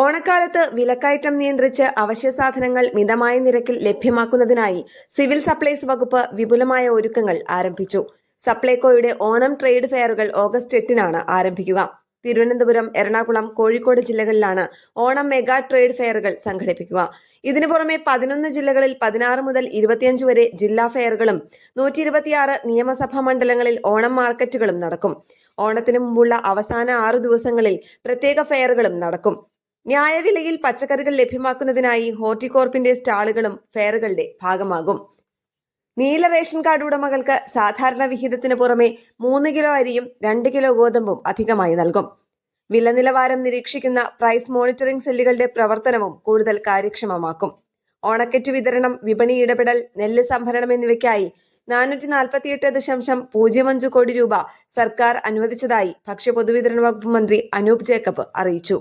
ഓണക്കാലത്ത് വിലക്കയറ്റം നിയന്ത്രിച്ച് അവശ്യ സാധനങ്ങൾ മിതമായ നിരക്കിൽ ലഭ്യമാക്കുന്നതിനായി സിവിൽ സപ്ലൈസ് വകുപ്പ് വിപുലമായ ഒരുക്കങ്ങൾ ആരംഭിച്ചു. സപ്ലൈകോയുടെ ഓണം ട്രേഡ് ഫെയറുകൾ ഓഗസ്റ്റ് 8-നാണ് ആരംഭിക്കുക. തിരുവനന്തപുരം, എറണാകുളം, കോഴിക്കോട് ജില്ലകളിലാണ് ഓണം മെഗാ ട്രേഡ് ഫെയറുകൾ സംഘടിപ്പിക്കുക. ഇതിനു പുറമെ 11 ജില്ലകളിൽ 16 മുതൽ 25 വരെ ജില്ലാ ഫെയറുകളും 126 നിയമസഭാ മണ്ഡലങ്ങളിൽ ഓണം മാർക്കറ്റുകളും നടക്കും. ഓണത്തിന് മുമ്പുള്ള അവസാന 6 ദിവസങ്ങളിൽ പ്രത്യേക ഫെയറുകളും നടക്കും. ന്യായവിലയിൽ പച്ചക്കറികൾ ലഭ്യമാക്കുന്നതിനായി ഹോർട്ടികോർപ്പിന്റെ സ്റ്റാളുകളും ഫെയറുകളുടെ ഭാഗമാകും. നീല റേഷൻ കാർഡ് ഉടമകൾക്ക് സാധാരണ വിഹിതത്തിന് പുറമെ 3 കിലോ അരിയും 2 കിലോ ഗോതമ്പും അധികമായി നൽകും. വില നിലവാരം നിരീക്ഷിക്കുന്ന പ്രൈസ് മോണിറ്ററിംഗ് സെല്ലുകളുടെ പ്രവർത്തനവും കൂടുതൽ കാര്യക്ഷമമാക്കും. ഓണക്കിറ്റ് വിതരണം, വിപണി ഇടപെടൽ, നെല്ല് സംഭരണം എന്നിവയ്ക്കായി 448.05 കോടി രൂപ സർക്കാർ അനുവദിച്ചതായി ഭക്ഷ്യ പൊതുവിതരണ വകുപ്പ് മന്ത്രി അനൂപ് ജേക്കബ് അറിയിച്ചു.